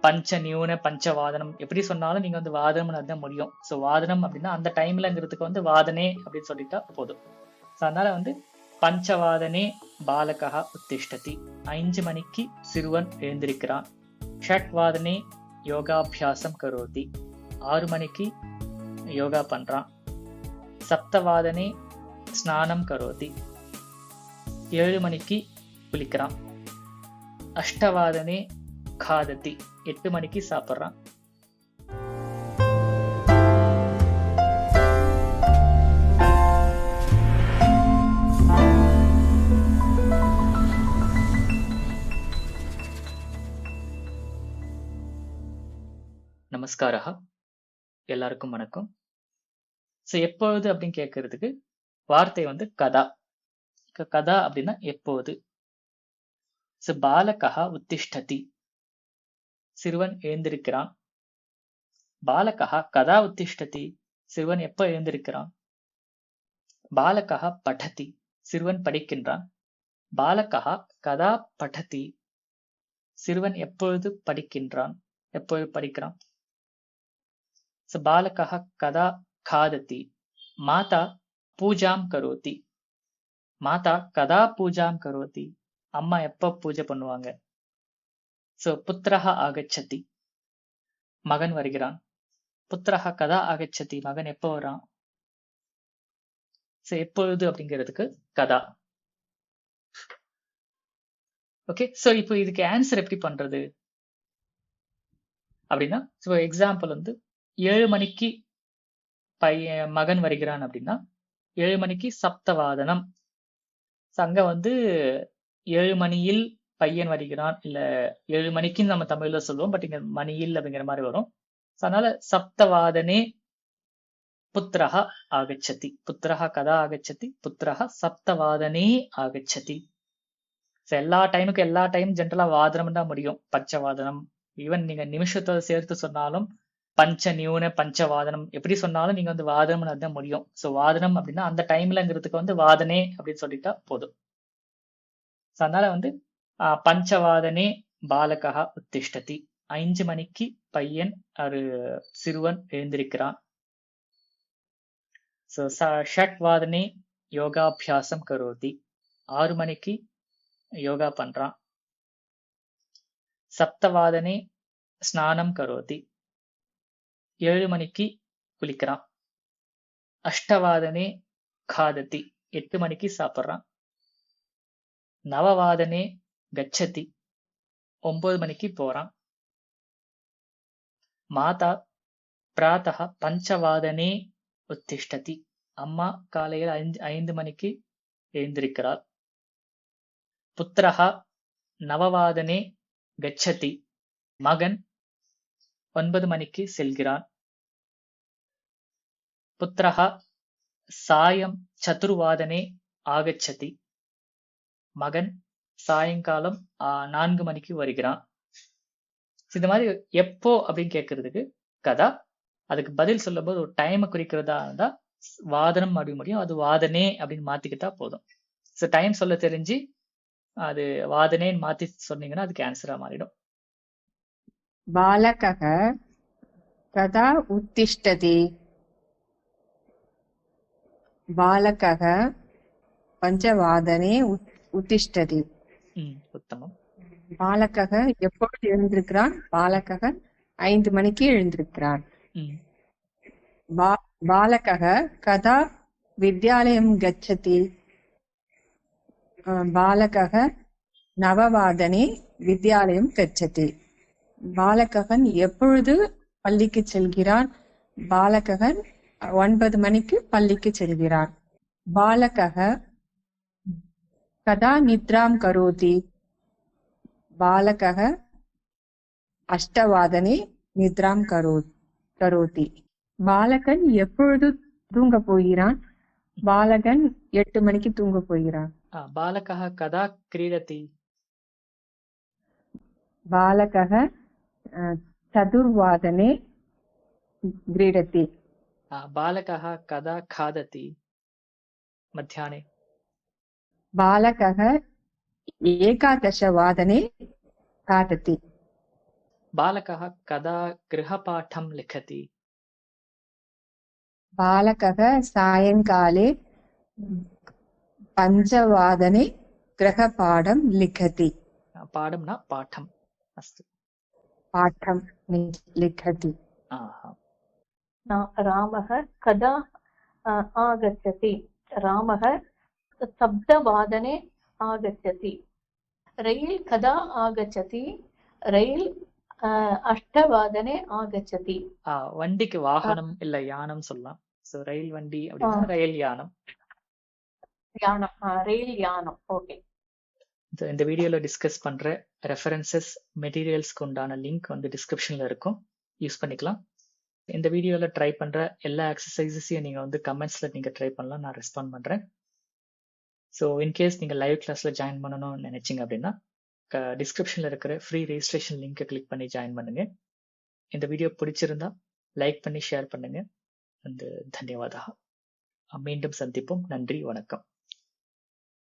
பஞ்ச நியூன பஞ்சவாதனம் எப்படி சொன்னாலும் நீங்க வந்து வாதனம்னு அதுதான் முடியும். ஸோ வாதனம் அப்படின்னா அந்த டைம்லங்கிறதுக்கு வந்து வாதனே அப்படின்னு சொல்லிட்டா போதும். ஸோ அதனால வந்து பஞ்சவாதனே பாலகா உத்திஷ்டதி, 5 மணிக்கு சிறுவன் எழுந்திருக்கிறான். ஷட் வாதனே யோகாபியாசம் கரோதி, 6 மணிக்கு யோகா பண்றான். சப்தவாதனே ஸ்நானம் கரோதி, 7 மணிக்கு குளிக்கிறான். அஷ்டவாதனே காததி, 8 மணிக்கு சாப்பிட்றான். நமஸ்காரா, எல்லாருக்கும் வணக்கம். ஸோ எப்பொழுது அப்படின்னு கேட்கறதுக்கு வார்த்தை வந்து கதா. கதா அப்படின்னா எப்போது. ஸோ பாலகா உத்திஷ்டதி, சிறுவன் எழுந்திருக்கிறான். பாலகா கதா உத்திஷ்டதி, சிறுவன் எப்ப எழுந்திருக்கிறான். பாலகா படதி, சிறுவன் படிக்கின்றான். பாலகா கதா படதி, சிறுவன் எப்பொழுது படிக்கின்றான், எப்பொழுது படிக்கிறான். ஸோ பாலகா கதா காததி, மாதா பூஜாம் கரோதி, மாதா கதா பூஜாம் கரோதி, அம்மா எப்ப பூஜை பண்ணுவாங்க. ஸோ புத்திரஹா ஆகச்சதி, மகன் வருகிறான். புத்திரஹா கதா ஆகச்சதி, மகன் எப்போ வரான். ஸோ எப்பொழுது அப்படிங்கிறதுக்கு கதா. ஓகே, ஸோ இப்போ இதுக்கு ஆன்சர் எப்படி பண்றது அப்படின்னா, ஸோ எக்ஸாம்பிள் வந்து 7 மணிக்கு மகன் வருகிறான் அப்படின்னா 7 மணிக்கு சப்தவாதனம். அங்க வந்து 7 மணியில் பையன் வருகிறான், இல்ல 7 மணிக்குன்னு நம்ம தமிழ்ல சொல்லுவோம், பட் இங்க மணியில் அப்படிங்கிற மாதிரி வரும். அதனால சப்தவாதனே புத்திரஹா ஆகச்சதி, புத்திரஹா கதா ஆகச்சதி, புத்திரஹா சப்தவாதனே ஆகச்சதி. எல்லா டைமுக்கும் எல்லா டைம் ஜென்ரலா வாதனம் தான் முடியும். பஞ்சவாதனம், ஈவன் நீங்க நிமிஷத்தை சேர்த்து சொன்னாலும் பஞ்ச நியூன பஞ்சவாதனம் எப்படி சொன்னாலும் நீங்க வந்து வாதனம்னு அதுதான் முடியும். ஸோ வாதனம் அப்படின்னா அந்த டைம்லங்கிறதுக்கு வந்து வாதனே அப்படின்னு சொல்லிட்டா போதும். அதனால வந்து பஞ்சவாதனே பாலகா உத்திஷ்டதி, 5 மணிக்கு பையன் சிறுவன் எழுந்திருக்கிறான். ஸோ ஷட் வாதனே யோகாபியாசம் கரோதி, 6 மணிக்கு யோகா பண்றான். சப்தவாதனே ஸ்நானம் கரோதி, 7 மணிக்கு குளிக்கிறான். அஷ்டவாதனே காததி, 8 மணிக்கு சாப்பிட்றான். நவவாதனே கச்சதி, 9 மணிக்கு போறான். மாதா பிராத்தஹ பஞ்சவாதனே உத்திஷ்டதி, அம்மா காலையில் 5 மணிக்கு எழுந்திருக்கிறார். புத்திரஹா நவவாதனே கச்சதி, மகன் 9 மணிக்கு செல்கிறான். புத்திரஹா சாயம் சதுர்வாதனே ஆகச்சதி, மகன் சாயங்காலம் 4 மணிக்கு வருகிறான். இந்த மாதிரி எப்போ அப்படின்னு கேட்கறதுக்கு கதா. அதுக்கு பதில் சொல்லும் போது ஒரு டைமை குறிக்கிறதா இருந்தா வாதனம் அப்படி முடியும், அது வாதனே அப்படின்னு மாத்திக்கிட்டா போதும். ஸோ டைம் சொல்ல தெரிஞ்சு அது வாதனேன்னு மாத்தி சொன்னீங்கன்னா அதுக்கு ஆன்சரா மாறிடும். பாலகः கதா உத்திஷ்டதி, பாலகः பஞ்சவாதனே உத்திஷ்டதி. உத்தமம். பாலகः எப்பொழுது எழுந்திருக்கிறான். பாலகः 5 மணிக்கு எழுந்திருக்கிறான். பாலகः கதா வித்யாலயம் கச்சதி, பாலகः நவவாதனே வித்யாலயம் கச்சதி. பாலகன் எப்பொழுது பள்ளிக்கு செல்கிறான். பாலகன் 9 மணிக்கு பள்ளிக்கு செல்கிறான். பாலகः கதா நித்ராம் கரோதி, பாலகः அஷ்டவாதனே நித்ராம் கரோதி. பாலகன் எப்பொழுது தூங்க போகிறான். பாலகன் 8 மணிக்கு தூங்க போகிறான். பாலகः கதா கிரீடதி, பாலகः சதுர்வாதனே क्रीडति. बालकः कदा खादति मध्याह्ने? बालकः 11 वादने खादति. बालकः कदा गृहपाठं लिखति? बालकः सायङ्काले 5:00 गृहपाठं लिखति। पाठं न पाठम् अस्तु। पाठं लिखति। रामः कदा आगच्छति? रामः 7:00 आगच्छति। रैल् कदा आगच्छति? रैल् 8:00 आगच्छति। வண்டிக்கு வாகனம் இல்ல யானம் சொல்லலாம். சோ ரயில் வண்டி அப்படின்னா ரயில் யானம். ரயில் யானம். ஓகே. இந்த வீடியோல டிஸ்கஸ் பண்ற ரெஃபரன்சஸ் மெட்டீரியல்ஸ்க்கு உண்டான லிங்க் வந்து டிஸ்கிரிப்ஷன்ல இருக்கும், யூஸ் பண்ணிக்கலாம். இந்த வீடியோல ட்ரை பண்ற எல்லா எக்ஸசைசஸையும் நீங்க வந்து கமெண்ட்ஸ்ல நீங்க ட்ரை பண்ணலாம், நான் ரெஸ்பாண்ட் பண்றேன். ஸோ இன்கேஸ் நீங்க லைவ் கிளாஸ்ல ஜாயின் பண்ணணும்னு நினைச்சீங்க அப்படின்னா டிஸ்கிரிப்ஷன்ல இருக்கிற ஃப்ரீ ரெஜிஸ்ட்ரேஷன் லிங்கை கிளிக் பண்ணி ஜாயின் பண்ணுங்க. இந்த வீடியோ பிடிச்சிருந்தா லைக் பண்ணி ஷேர் பண்ணுங்க. தன்யவாதா. மீண்டும் சந்திப்போம். நன்றி, வணக்கம்.